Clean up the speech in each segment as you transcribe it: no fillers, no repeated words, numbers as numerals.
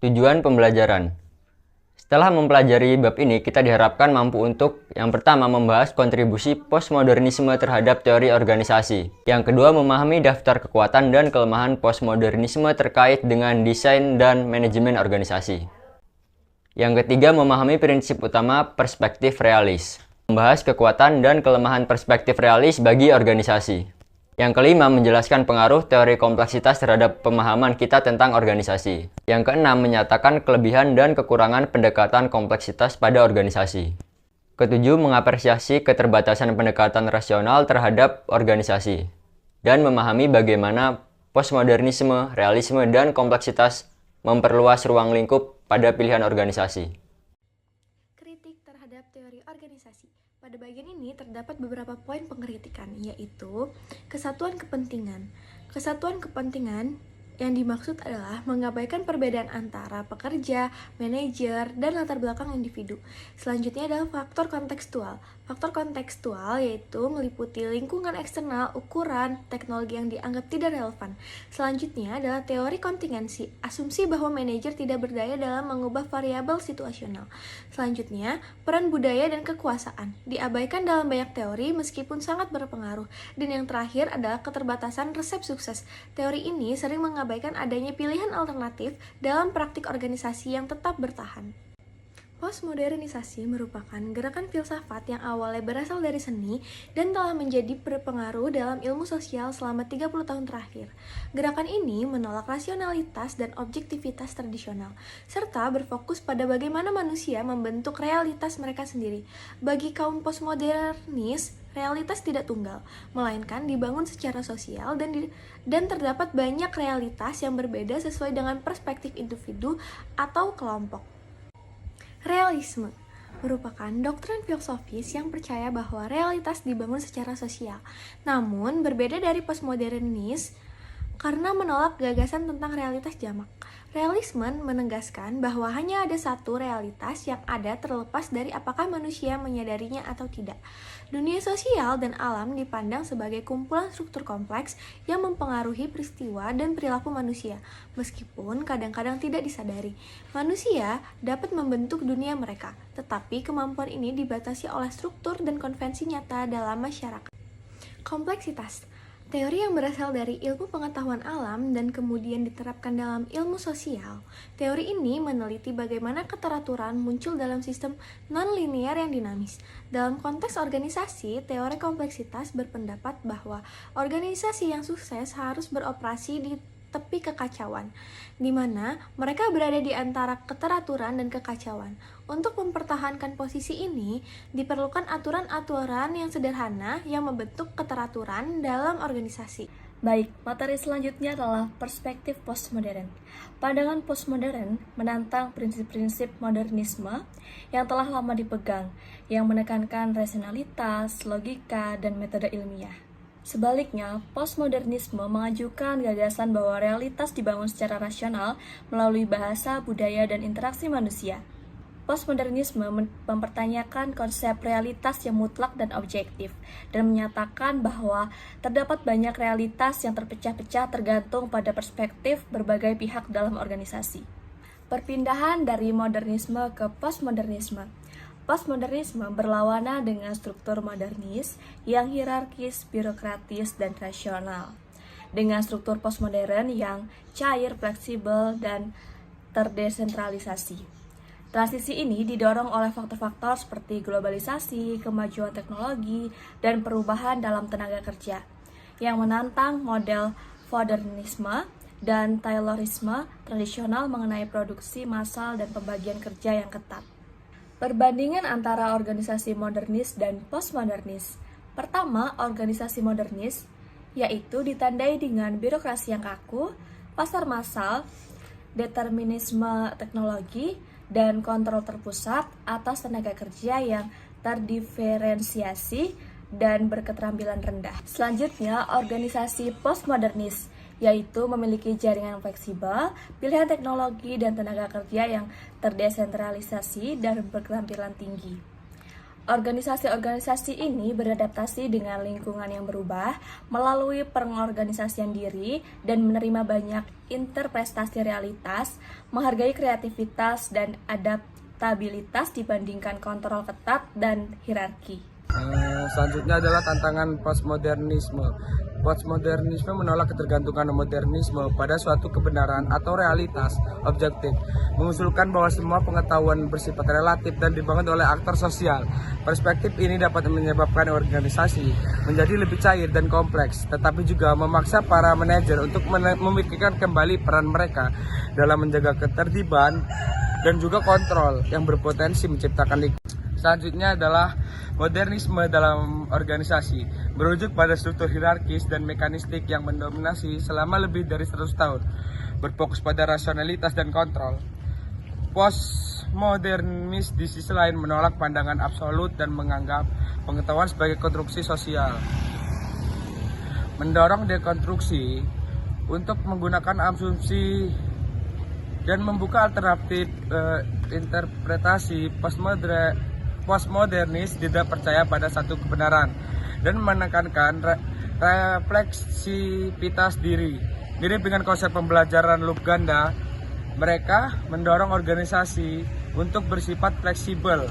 Tujuan pembelajaran. Setelah mempelajari bab ini, kita diharapkan mampu untuk yang pertama membahas kontribusi postmodernisme terhadap teori organisasi. Yang kedua, memahami daftar kekuatan dan kelemahan postmodernisme terkait dengan desain dan manajemen organisasi. Yang ketiga, memahami prinsip utama perspektif realis. Membahas kekuatan dan kelemahan perspektif realis bagi organisasi. Yang kelima, menjelaskan pengaruh teori kompleksitas terhadap pemahaman kita tentang organisasi. Yang keenam, menyatakan kelebihan dan kekurangan pendekatan kompleksitas pada organisasi. Ketujuh, mengapresiasi keterbatasan pendekatan rasional terhadap organisasi. Dan memahami bagaimana postmodernisme, realisme, dan kompleksitas memperluas ruang lingkup pada pilihan organisasi. Kritik terhadap teori organisasi. Pada bagian ini terdapat beberapa poin pengkritikan, yaitu kesatuan kepentingan. Kesatuan kepentingan yang dimaksud adalah mengabaikan perbedaan antara pekerja, manajer, dan latar belakang individu. Selanjutnya adalah faktor kontekstual. Faktor kontekstual yaitu meliputi lingkungan eksternal, ukuran, teknologi yang dianggap tidak relevan. Selanjutnya adalah teori kontingensi, asumsi bahwa manajer tidak berdaya dalam mengubah variabel situasional. Selanjutnya, peran budaya dan kekuasaan diabaikan dalam banyak teori meskipun sangat berpengaruh. Dan yang terakhir adalah keterbatasan resep sukses. Teori ini sering mengabaikan adanya pilihan alternatif dalam praktik organisasi yang tetap bertahan. Postmodernisasi merupakan gerakan filsafat yang awalnya berasal dari seni dan telah menjadi berpengaruh dalam ilmu sosial selama 30 tahun terakhir. Gerakan ini menolak rasionalitas dan objektivitas tradisional, serta berfokus pada bagaimana manusia membentuk realitas mereka sendiri. Bagi kaum postmodernis, realitas tidak tunggal, melainkan dibangun secara sosial dan terdapat banyak realitas yang berbeda sesuai dengan perspektif individu atau kelompok. Realisme merupakan doktrin filosofis yang percaya bahwa realitas dibangun secara sosial. Namun, berbeda dari postmodernis karena menolak gagasan tentang realitas jamak. Realisme menegaskan bahwa hanya ada satu realitas yang ada terlepas dari apakah manusia menyadarinya atau tidak. Dunia sosial dan alam dipandang sebagai kumpulan struktur kompleks yang mempengaruhi peristiwa dan perilaku manusia, meskipun kadang-kadang tidak disadari. Manusia dapat membentuk dunia mereka, tetapi kemampuan ini dibatasi oleh struktur dan konvensi nyata dalam masyarakat. Kompleksitas teori yang berasal dari ilmu pengetahuan alam dan kemudian diterapkan dalam ilmu sosial. Teori ini meneliti bagaimana keteraturan muncul dalam sistem non-linear yang dinamis. Dalam konteks organisasi, teori kompleksitas berpendapat bahwa organisasi yang sukses harus beroperasi di tepi kekacauan, di mana mereka berada di antara keteraturan dan kekacauan. Untuk mempertahankan posisi ini, diperlukan aturan-aturan yang sederhana yang membentuk keteraturan dalam organisasi. Baik, materi selanjutnya adalah perspektif postmodern. Pandangan postmodern menantang prinsip-prinsip modernisme yang telah lama dipegang, yang menekankan rasionalitas, logika, dan metode ilmiah. Sebaliknya, postmodernisme mengajukan gagasan bahwa realitas dibangun secara rasional melalui bahasa, budaya, dan interaksi manusia. Postmodernisme mempertanyakan konsep realitas yang mutlak dan objektif, dan menyatakan bahwa terdapat banyak realitas yang terpecah-pecah tergantung pada perspektif berbagai pihak dalam organisasi. Perpindahan dari modernisme ke postmodernisme. Postmodernisme berlawanan dengan struktur modernis yang hierarkis, birokratis, dan rasional. Dengan struktur postmodern yang cair, fleksibel, dan terdesentralisasi. Transisi ini didorong oleh faktor-faktor seperti globalisasi, kemajuan teknologi, dan perubahan dalam tenaga kerja, yang menantang model Fordernisme dan Taylorisme tradisional mengenai produksi massal dan pembagian kerja yang ketat. Perbandingan antara organisasi modernis dan postmodernis. Pertama, organisasi modernis, yaitu ditandai dengan birokrasi yang kaku, pasar massal, determinisme teknologi, dan kontrol terpusat atas tenaga kerja yang terdiferensiasi dan berketerampilan rendah. Selanjutnya, organisasi postmodernis, yaitu memiliki jaringan fleksibel, pilihan teknologi dan tenaga kerja yang terdesentralisasi dan berketerampilan tinggi. Organisasi-organisasi ini beradaptasi dengan lingkungan yang berubah melalui pengorganisasian diri dan menerima banyak interpretasi realitas, menghargai kreativitas dan adaptabilitas dibandingkan kontrol ketat dan hierarki. Selanjutnya adalah tantangan postmodernisme. Postmodernisme menolak ketergantungan modernisme pada suatu kebenaran atau realitas objektif, mengusulkan bahwa semua pengetahuan bersifat relatif dan dibangun oleh aktor sosial. Perspektif ini dapat menyebabkan organisasi menjadi lebih cair dan kompleks, tetapi juga memaksa para manajer untuk memikirkan kembali peran mereka dalam menjaga ketertiban dan juga kontrol yang berpotensi menciptakan lingkungan. Selanjutnya adalah modernisme dalam organisasi, merujuk pada struktur hierarkis dan mekanistik yang mendominasi selama lebih dari 100 tahun, berfokus pada rasionalitas dan kontrol. Postmodernis di sisi lain menolak pandangan absolut dan menganggap pengetahuan sebagai konstruksi sosial. Mendorong dekonstruksi untuk menggunakan asumsi dan membuka alternatif interpretasi. Postmodernis tidak percaya pada satu kebenaran dan menekankan refleksivitas diri. Mirip dengan konsep pembelajaran loop ganda, mereka mendorong organisasi untuk bersifat fleksibel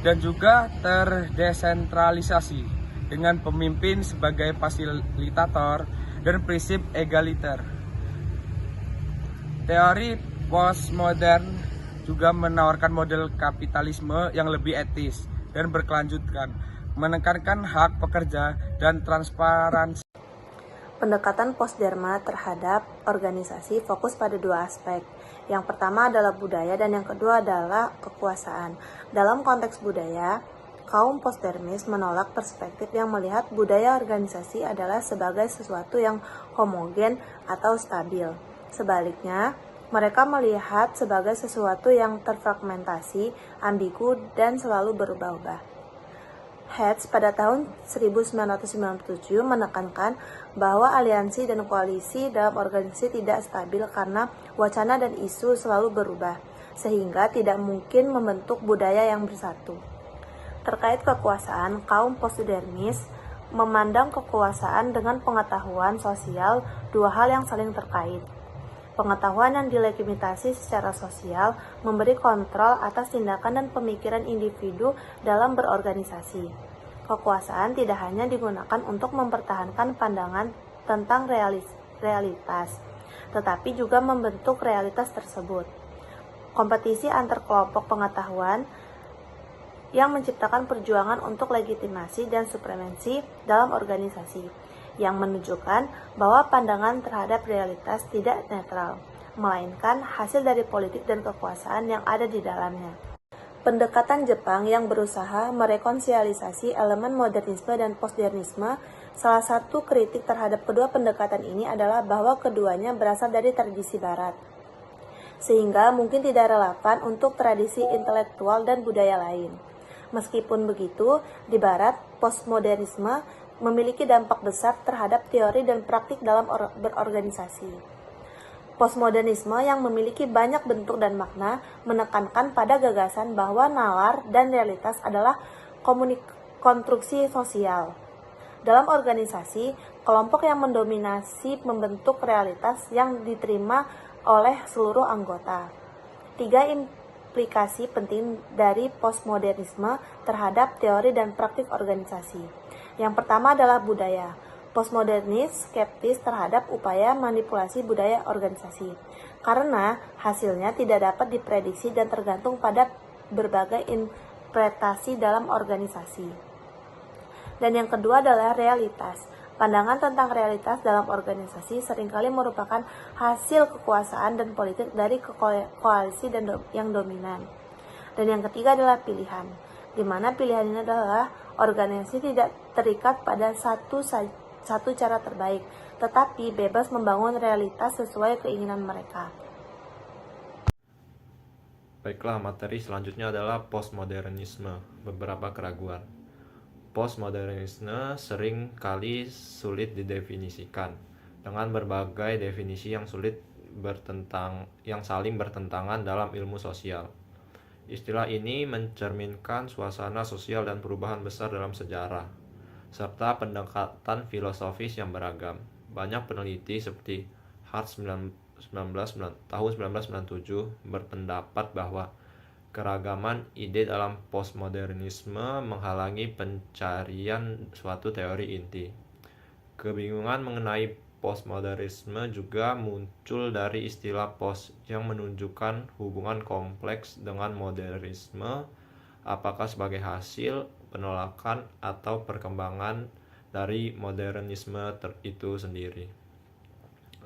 dan juga terdesentralisasi dengan pemimpin sebagai fasilitator dan prinsip egaliter. Teori postmodern juga menawarkan model kapitalisme yang lebih etis dan berkelanjutan, menekankan hak pekerja dan transparansi. Pendekatan postderma terhadap organisasi fokus pada dua aspek. Yang pertama adalah budaya dan yang kedua adalah kekuasaan. Dalam konteks budaya, kaum postdermis menolak perspektif yang melihat budaya organisasi adalah sebagai sesuatu yang homogen atau stabil. Sebaliknya, mereka melihat sebagai sesuatu yang terfragmentasi, ambigu, dan selalu berubah-ubah. Hertz pada tahun 1997 menekankan bahwa aliansi dan koalisi dalam organisasi tidak stabil karena wacana dan isu selalu berubah, sehingga tidak mungkin membentuk budaya yang bersatu. Terkait kekuasaan, kaum postmodernis memandang kekuasaan dengan pengetahuan sosial dua hal yang saling terkait. Pengetahuan yang dilegitimasi secara sosial memberi kontrol atas tindakan dan pemikiran individu dalam berorganisasi. Kekuasaan tidak hanya digunakan untuk mempertahankan pandangan tentang realitas, tetapi juga membentuk realitas tersebut. Kompetisi antar kelompok pengetahuan yang menciptakan perjuangan untuk legitimasi dan supremasi dalam organisasi, yang menunjukkan bahwa pandangan terhadap realitas tidak netral, melainkan hasil dari politik dan kekuasaan yang ada di dalamnya. Pendekatan Jepang yang berusaha merekonsiliasi elemen modernisme dan postmodernisme, salah satu kritik terhadap kedua pendekatan ini adalah bahwa keduanya berasal dari tradisi barat, sehingga mungkin tidak relevan untuk tradisi intelektual dan budaya lain. Meskipun begitu, di barat, postmodernisme memiliki dampak besar terhadap teori dan praktik dalam berorganisasi. Postmodernisme yang memiliki banyak bentuk dan makna menekankan pada gagasan bahwa nalar dan realitas adalah konstruksi sosial. Dalam organisasi, kelompok yang mendominasi membentuk realitas yang diterima oleh seluruh anggota. 3 implikasi penting dari postmodernisme terhadap teori dan praktik organisasi. Yang pertama adalah budaya. Postmodernis skeptis terhadap upaya manipulasi budaya organisasi, karena hasilnya tidak dapat diprediksi dan tergantung pada berbagai interpretasi dalam organisasi. Dan yang kedua adalah realitas. Pandangan tentang realitas dalam organisasi seringkali merupakan hasil kekuasaan dan politik dari koalisi yang dominan. Dan yang ketiga adalah pilihan, di mana pilihan ini adalah organisasi tidak terikat pada satu cara terbaik, tetapi bebas membangun realitas sesuai keinginan mereka. Baiklah, materi selanjutnya adalah postmodernisme. Beberapa keraguan. Postmodernisme sering kali sulit didefinisikan dengan berbagai definisi yang saling bertentangan dalam ilmu sosial. Istilah ini mencerminkan suasana sosial dan perubahan besar dalam sejarah, serta pendekatan filosofis yang beragam. Banyak peneliti seperti Hart tahun 1997 berpendapat bahwa keragaman ide dalam postmodernisme menghalangi pencarian suatu teori inti. Kebingungan mengenai postmodernisme juga muncul dari istilah post yang menunjukkan hubungan kompleks dengan modernisme, apakah sebagai hasil penolakan atau perkembangan dari modernisme itu sendiri.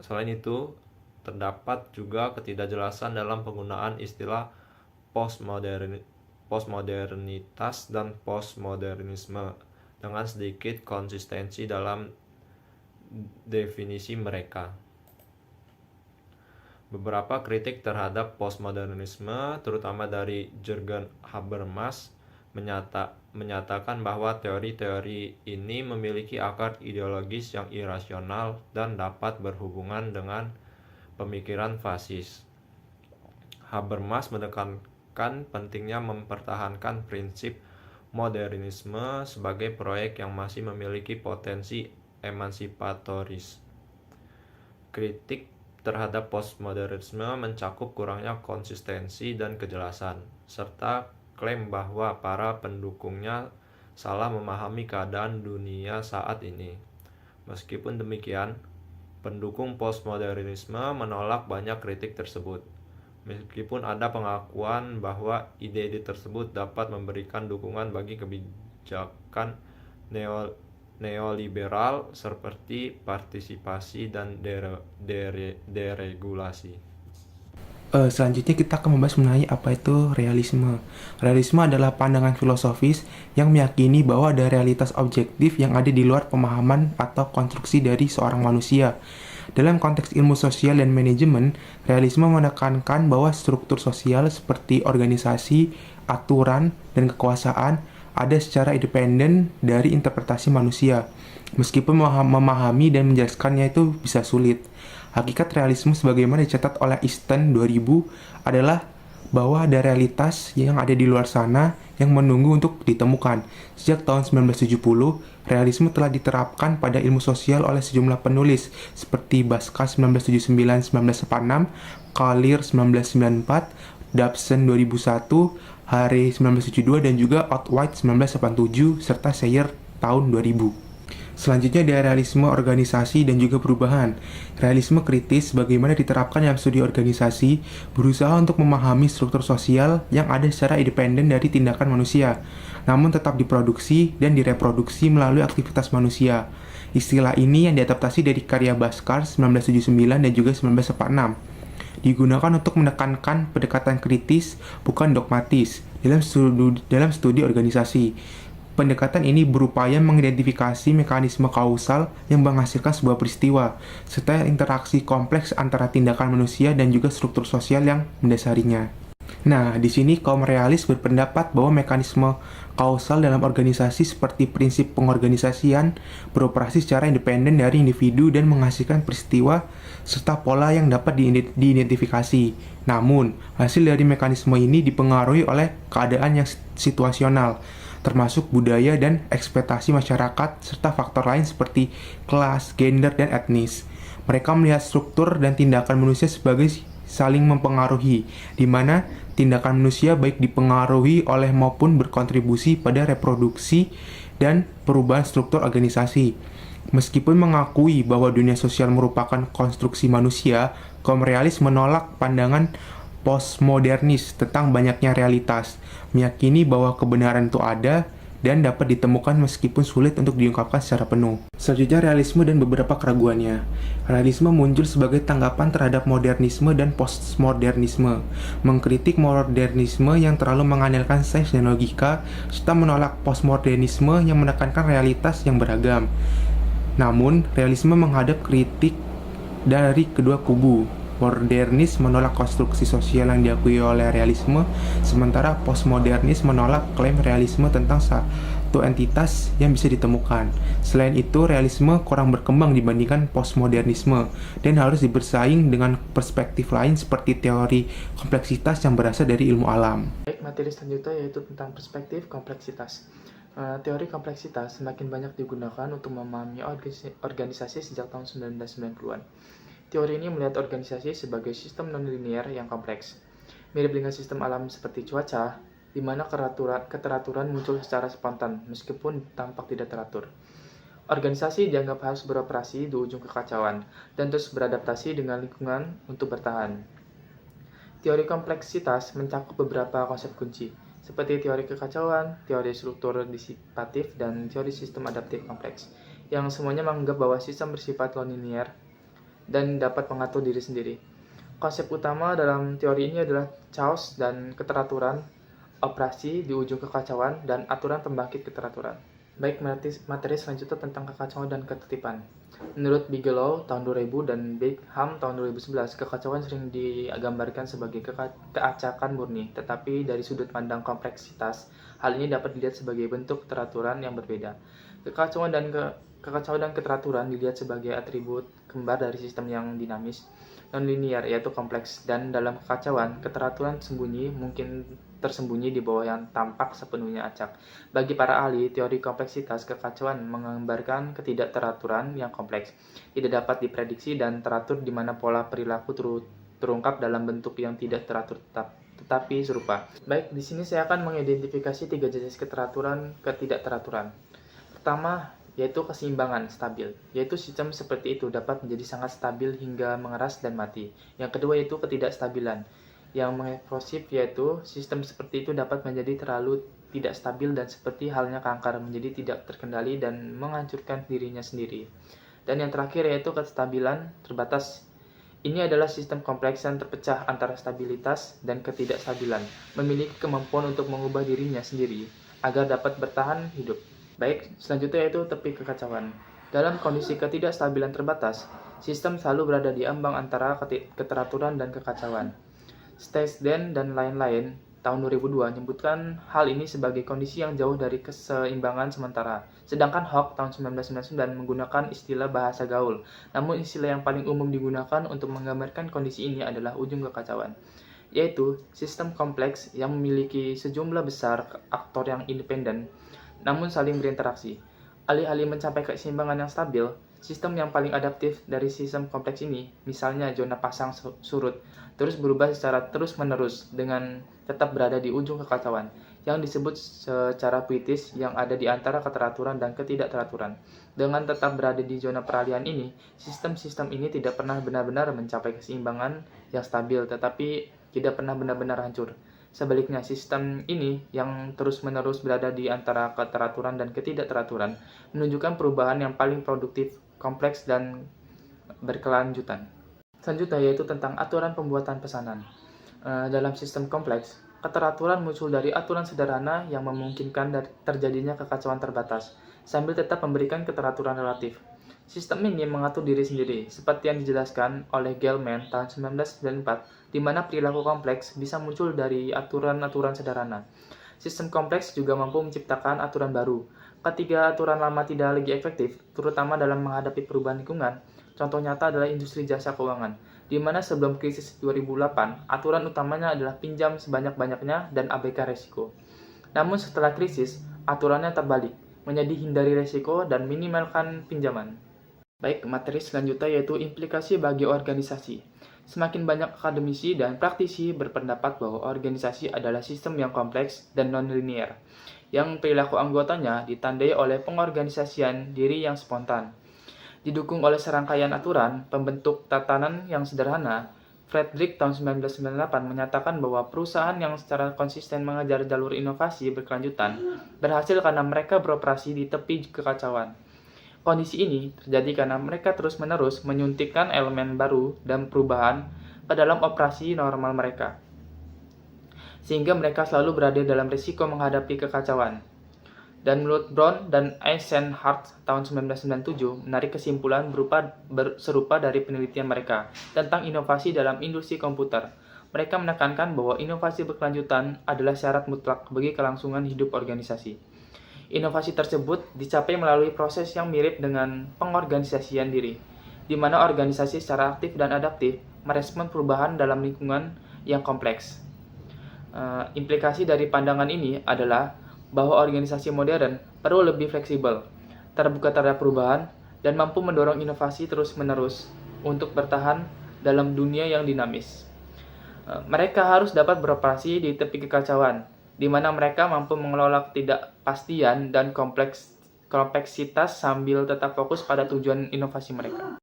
Selain itu, terdapat juga ketidakjelasan dalam penggunaan istilah postmodernitas dan postmodernisme dengan sedikit konsistensi dalam definisi mereka. Beberapa kritik terhadap postmodernisme, terutama dari Jürgen Habermas, menyatakan bahwa teori-teori ini memiliki akar ideologis yang irasional dan dapat berhubungan dengan pemikiran fasis. Habermas menekankan pentingnya mempertahankan prinsip modernisme sebagai proyek yang masih memiliki potensi emansipatoris. Kritik terhadap postmodernisme mencakup kurangnya konsistensi dan kejelasan, serta klaim bahwa para pendukungnya salah memahami keadaan dunia saat ini. Meskipun demikian, pendukung postmodernisme menolak banyak kritik tersebut. Meskipun ada pengakuan bahwa ide-ide tersebut dapat memberikan dukungan bagi kebijakan neoliberal seperti partisipasi dan deregulasi. Selanjutnya kita akan membahas mengenai apa itu realisme. Realisme adalah pandangan filosofis yang meyakini bahwa ada realitas objektif yang ada di luar pemahaman atau konstruksi dari seorang manusia. Dalam konteks ilmu sosial dan manajemen, realisme menekankan bahwa struktur sosial seperti organisasi, aturan, dan kekuasaan ada secara independen dari interpretasi manusia. Meskipun memahami dan menjelaskannya itu bisa sulit. Hakikat realisme sebagaimana dicatat oleh Easton 2000 adalah bahwa ada realitas yang ada di luar sana yang menunggu untuk ditemukan. Sejak tahun 1970, realisme telah diterapkan pada ilmu sosial oleh sejumlah penulis seperti Baska 1979-1946, Collier 1994, Dobson 2001, Hare 1972, dan juga Otway 1987, serta Sayer tahun 2000. Selanjutnya ada realisme organisasi dan juga perubahan. Realisme kritis bagaimana diterapkan dalam studi organisasi, berusaha untuk memahami struktur sosial yang ada secara independen dari tindakan manusia, namun tetap diproduksi dan direproduksi melalui aktivitas manusia. Istilah ini yang diadaptasi dari karya Bhaskar 1979 dan juga 1946. Digunakan untuk menekankan pendekatan kritis, bukan dogmatis, dalam studi organisasi. Pendekatan ini berupaya mengidentifikasi mekanisme kausal yang menghasilkan sebuah peristiwa, serta interaksi kompleks antara tindakan manusia dan juga struktur sosial yang mendasarinya. Nah, di sini kaum realis berpendapat bahwa mekanisme kausal dalam organisasi seperti prinsip pengorganisasian beroperasi secara independen dari individu dan menghasilkan peristiwa serta pola yang dapat diidentifikasi. Namun, hasil dari mekanisme ini dipengaruhi oleh keadaan yang situasional, termasuk budaya dan ekspektasi masyarakat, serta faktor lain seperti kelas, gender, dan etnis. Mereka melihat struktur dan tindakan manusia sebagai saling mempengaruhi, di mana tindakan manusia baik dipengaruhi oleh maupun berkontribusi pada reproduksi dan perubahan struktur organisasi. Meskipun mengakui bahwa dunia sosial merupakan konstruksi manusia, kaum realis menolak pandangan postmodernis tentang banyaknya realitas, meyakini bahwa kebenaran itu ada dan dapat ditemukan meskipun sulit untuk diungkapkan secara penuh. Selanjutnya, realisme dan beberapa keraguannya. Realisme muncul sebagai tanggapan terhadap modernisme dan postmodernisme, mengkritik modernisme yang terlalu mengandalkan sains dan logika, serta menolak postmodernisme yang menekankan realitas yang beragam. Namun, realisme menghadap kritik dari kedua kubu. Modernis menolak konstruksi sosial yang diakui oleh realisme, sementara postmodernis menolak klaim realisme tentang satu entitas yang bisa ditemukan. Selain itu, realisme kurang berkembang dibandingkan postmodernisme dan harus bersaing dengan perspektif lain seperti teori kompleksitas yang berasal dari ilmu alam. Baik, materi selanjutnya yaitu tentang perspektif kompleksitas. Teori kompleksitas semakin banyak digunakan untuk memahami organisasi sejak tahun 1990-an. Teori ini melihat organisasi sebagai sistem non-linear yang kompleks. Mirip dengan sistem alam seperti cuaca, di mana keteraturan muncul secara spontan meskipun tampak tidak teratur. Organisasi dianggap harus beroperasi di ujung kekacauan dan terus beradaptasi dengan lingkungan untuk bertahan. Teori kompleksitas mencakup beberapa konsep kunci, seperti teori kekacauan, teori struktur disipatif, dan teori sistem adaptif kompleks, yang semuanya menganggap bahwa sistem bersifat non-linear dan dapat mengatur diri sendiri. Konsep utama dalam teori ini adalah chaos dan keteraturan, operasi di ujung kekacauan, dan aturan pembangkit keteraturan. Baik, materi selanjutnya tentang kekacauan dan ketertiban. Menurut Bigelow tahun 2000 dan Bingham tahun 2011, kekacauan sering digambarkan sebagai keacakan murni, tetapi dari sudut pandang kompleksitas, hal ini dapat dilihat sebagai bentuk keteraturan yang berbeda. Kekacauan dan keteraturan dilihat sebagai atribut kembar dari sistem yang dinamis, non-linear yaitu kompleks, dan dalam kekacauan, keteraturan mungkin tersembunyi di bawah yang tampak sepenuhnya acak. Bagi para ahli, teori kompleksitas kekacauan menggambarkan ketidakteraturan yang kompleks, tidak dapat diprediksi dan teratur di mana pola perilaku terungkap dalam bentuk yang tidak teratur tetapi serupa. Baik, di sini saya akan mengidentifikasi 3 jenis ketidakteraturan. Pertama, yaitu keseimbangan stabil, yaitu sistem seperti itu dapat menjadi sangat stabil hingga mengeras dan mati. Yang kedua yaitu ketidakstabilan, yang mengeksplosif, yaitu sistem seperti itu dapat menjadi terlalu tidak stabil dan seperti halnya kanker menjadi tidak terkendali dan menghancurkan dirinya sendiri. Dan yang terakhir yaitu kestabilan terbatas. Ini adalah sistem kompleks yang terpecah antara stabilitas dan ketidakstabilan, memiliki kemampuan untuk mengubah dirinya sendiri agar dapat bertahan hidup. Baik, selanjutnya yaitu tepi kekacauan. Dalam kondisi ketidakstabilan terbatas, sistem selalu berada di ambang antara keteraturan dan kekacauan. Steisden dan lain-lain tahun 2002 menyebutkan hal ini sebagai kondisi yang jauh dari keseimbangan sementara. Sedangkan Hock tahun 1999 menggunakan istilah bahasa gaul. Namun istilah yang paling umum digunakan untuk menggambarkan kondisi ini adalah ujung kekacauan, yaitu sistem kompleks yang memiliki sejumlah besar aktor yang independen namun saling berinteraksi. Alih-alih mencapai keseimbangan yang stabil, sistem yang paling adaptif dari sistem kompleks ini, misalnya zona pasang surut, terus berubah secara terus-menerus dengan tetap berada di ujung kekacauan, yang disebut secara puitis yang ada di antara keteraturan dan ketidakteraturan. Dengan tetap berada di zona peralihan ini, sistem-sistem ini tidak pernah benar-benar mencapai keseimbangan yang stabil, tetapi tidak pernah benar-benar hancur. Sebaliknya, sistem ini yang terus-menerus berada di antara keteraturan dan ketidakteraturan menunjukkan perubahan yang paling produktif, kompleks, dan berkelanjutan. Selanjutnya yaitu tentang aturan pembuatan pesanan. Dalam sistem kompleks, keteraturan muncul dari aturan sederhana yang memungkinkan terjadinya kekacauan terbatas, sambil tetap memberikan keteraturan relatif. Sistem ini mengatur diri sendiri, seperti yang dijelaskan oleh Gell-Mann tahun 1994, di mana perilaku kompleks bisa muncul dari aturan-aturan sederhana. Sistem kompleks juga mampu menciptakan aturan baru. Ketika aturan lama tidak lagi efektif, terutama dalam menghadapi perubahan lingkungan, contoh nyata adalah industri jasa keuangan, di mana sebelum krisis 2008, aturan utamanya adalah pinjam sebanyak-banyaknya dan abaikan resiko. Namun setelah krisis, aturannya terbalik, menjadi hindari resiko dan minimalkan pinjaman. Baik, materi selanjutnya yaitu implikasi bagi organisasi. Semakin banyak akademisi dan praktisi berpendapat bahwa organisasi adalah sistem yang kompleks dan non-linear, yang perilaku anggotanya ditandai oleh pengorganisasian diri yang spontan. Didukung oleh serangkaian aturan, pembentuk tatanan yang sederhana, Frederick tahun 1998 menyatakan bahwa perusahaan yang secara konsisten mengejar jalur inovasi berkelanjutan berhasil karena mereka beroperasi di tepi kekacauan. Kondisi ini terjadi karena mereka terus-menerus menyuntikkan elemen baru dan perubahan ke dalam operasi normal mereka, sehingga mereka selalu berada dalam risiko menghadapi kekacauan. Dan menurut Brown dan Eisenhardt tahun 1997 menarik kesimpulan serupa dari penelitian mereka tentang inovasi dalam industri komputer. Mereka menekankan bahwa inovasi berkelanjutan adalah syarat mutlak bagi kelangsungan hidup organisasi. Inovasi tersebut dicapai melalui proses yang mirip dengan pengorganisasian diri, di mana organisasi secara aktif dan adaptif merespon perubahan dalam lingkungan yang kompleks. Implikasi dari pandangan ini adalah bahwa organisasi modern perlu lebih fleksibel, terbuka terhadap perubahan, dan mampu mendorong inovasi terus-menerus untuk bertahan dalam dunia yang dinamis. Mereka harus dapat beroperasi di tepi kekacauan, di mana mereka mampu mengelola ketidakpastian dan kompleksitas sambil tetap fokus pada tujuan inovasi mereka.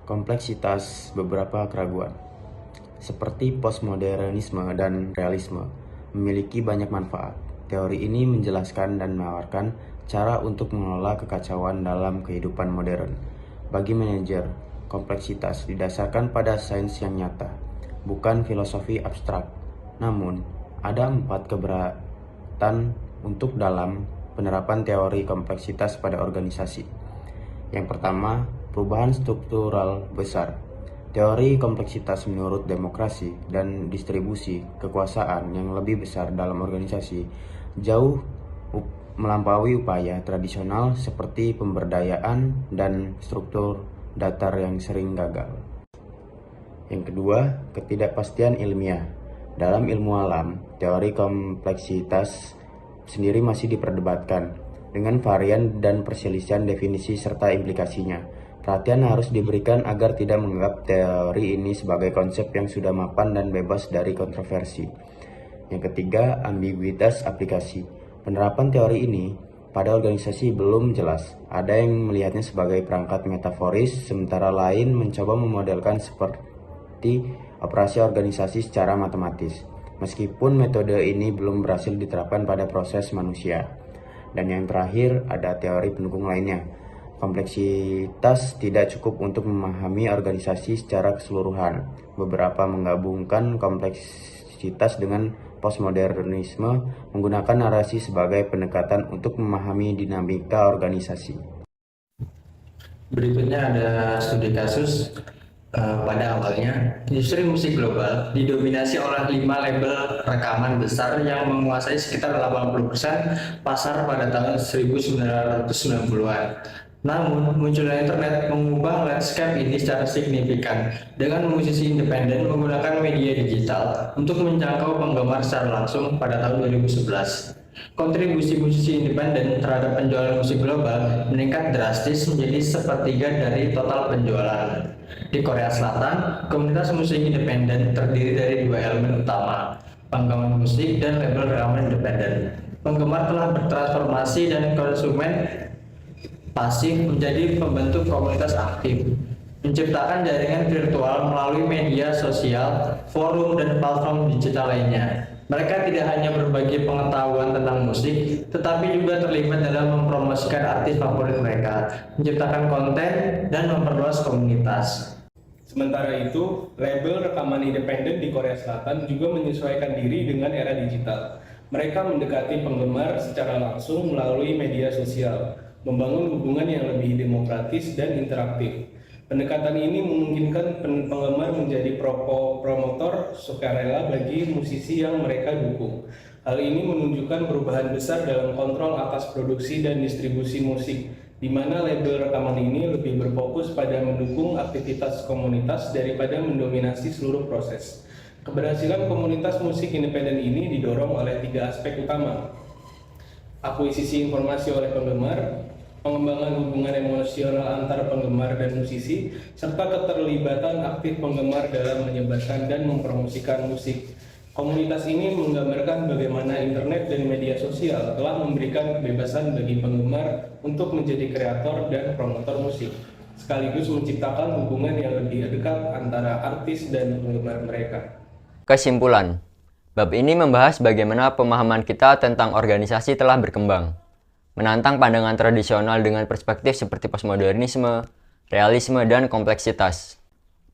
Kompleksitas beberapa keraguan, seperti postmodernisme dan realisme, memiliki banyak manfaat. Teori ini menjelaskan dan menawarkan cara untuk mengelola kekacauan dalam kehidupan modern. Bagi manajer, kompleksitas didasarkan pada sains yang nyata, bukan filosofi abstrak. Namun, ada 4 keberatan untuk dalam penerapan teori kompleksitas pada organisasi. Yang pertama, perubahan struktural besar. Teori kompleksitas menurut demokrasi dan distribusi kekuasaan yang lebih besar dalam organisasi jauh melampaui upaya tradisional seperti pemberdayaan dan struktur datar yang sering gagal. Yang kedua, ketidakpastian ilmiah. Dalam ilmu alam, teori kompleksitas sendiri masih diperdebatkan dengan varian dan perselisihan definisi serta implikasinya. Perhatian harus diberikan agar tidak menganggap teori ini sebagai konsep yang sudah mapan dan bebas dari kontroversi. Yang ketiga, ambiguitas aplikasi. Penerapan teori ini pada organisasi belum jelas. Ada yang melihatnya sebagai perangkat metaforis, sementara lain mencoba memodelkan seperti operasi organisasi secara matematis. Meskipun metode ini belum berhasil diterapkan pada proses manusia. Dan yang terakhir, ada teori pendukung lainnya. Kompleksitas tidak cukup untuk memahami organisasi secara keseluruhan. Beberapa menggabungkan kompleksitas dengan postmodernisme, menggunakan narasi sebagai pendekatan untuk memahami dinamika organisasi. Berikutnya ada studi kasus. Pada awalnya, industri musik global didominasi oleh 5 label rekaman besar yang menguasai sekitar 80% pasar pada tahun 1990-an. Namun, munculnya internet mengubah landscape ini secara signifikan dengan musisi independen menggunakan media digital untuk menjangkau penggemar secara langsung pada tahun 2011. Kontribusi musisi independen terhadap penjualan musik global meningkat drastis menjadi sepertiga dari total penjualan. Di Korea Selatan, komunitas musik independen terdiri dari 2 elemen utama, penggemar musik dan label rekaman independen. Penggemar telah bertransformasi dan konsumen pasif menjadi pembentuk komunitas aktif, menciptakan jaringan virtual melalui media sosial, forum, dan platform digital lainnya. Mereka tidak hanya berbagi pengetahuan tentang musik, tetapi juga terlibat dalam mempromosikan artis favorit mereka, menciptakan konten, dan memperluas komunitas. Sementara itu, label rekaman independen di Korea Selatan juga menyesuaikan diri dengan era digital. Mereka mendekati penggemar secara langsung melalui media sosial, membangun hubungan yang lebih demokratis dan interaktif. Pendekatan ini memungkinkan penggemar menjadi promotor sukarela bagi musisi yang mereka dukung. Hal ini menunjukkan perubahan besar dalam kontrol atas produksi dan distribusi musik, di mana label rekaman ini lebih berfokus pada mendukung aktivitas komunitas daripada mendominasi seluruh proses. Keberhasilan komunitas musik independen ini didorong oleh 3 aspek utama: akuisisi informasi oleh penggemar, pengembangan hubungan emosional antar penggemar dan musisi, serta keterlibatan aktif penggemar dalam menyebarkan dan mempromosikan musik. Komunitas ini menggambarkan bagaimana internet dan media sosial telah memberikan kebebasan bagi penggemar untuk menjadi kreator dan promotor musik, sekaligus menciptakan hubungan yang lebih dekat antara artis dan penggemar mereka. Kesimpulan, bab ini membahas bagaimana pemahaman kita tentang organisasi telah berkembang, menantang pandangan tradisional dengan perspektif seperti postmodernisme, realisme, dan kompleksitas.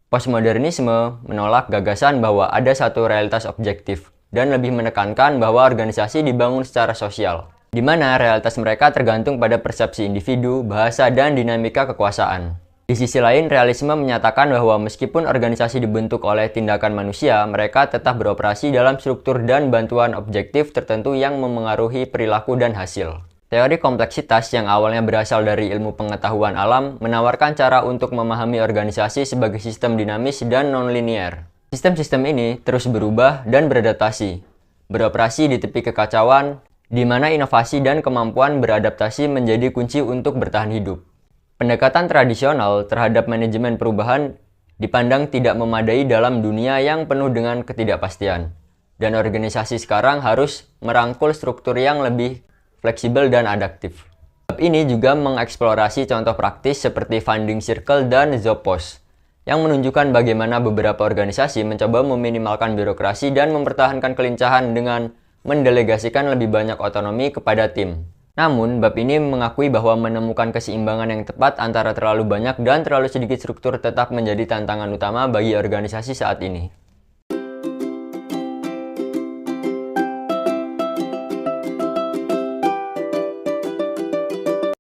Postmodernisme menolak gagasan bahwa ada satu realitas objektif dan lebih menekankan bahwa organisasi dibangun secara sosial, di mana realitas mereka tergantung pada persepsi individu, bahasa, dan dinamika kekuasaan. Di sisi lain, realisme menyatakan bahwa meskipun organisasi dibentuk oleh tindakan manusia, mereka tetap beroperasi dalam struktur dan bantuan objektif tertentu yang memengaruhi perilaku dan hasil. Teori kompleksitas yang awalnya berasal dari ilmu pengetahuan alam menawarkan cara untuk memahami organisasi sebagai sistem dinamis dan non-linear. Sistem-sistem ini terus berubah dan beradaptasi, beroperasi di tepi kekacauan, di mana inovasi dan kemampuan beradaptasi menjadi kunci untuk bertahan hidup. Pendekatan tradisional terhadap manajemen perubahan dipandang tidak memadai dalam dunia yang penuh dengan ketidakpastian, dan organisasi sekarang harus merangkul struktur yang lebih fleksibel dan adaptif. Bab ini juga mengeksplorasi contoh praktis seperti funding circle dan job post, yang menunjukkan bagaimana beberapa organisasi mencoba meminimalkan birokrasi dan mempertahankan kelincahan dengan mendelegasikan lebih banyak otonomi kepada tim. Namun, bab ini mengakui bahwa menemukan keseimbangan yang tepat antara terlalu banyak dan terlalu sedikit struktur tetap menjadi tantangan utama bagi organisasi saat ini.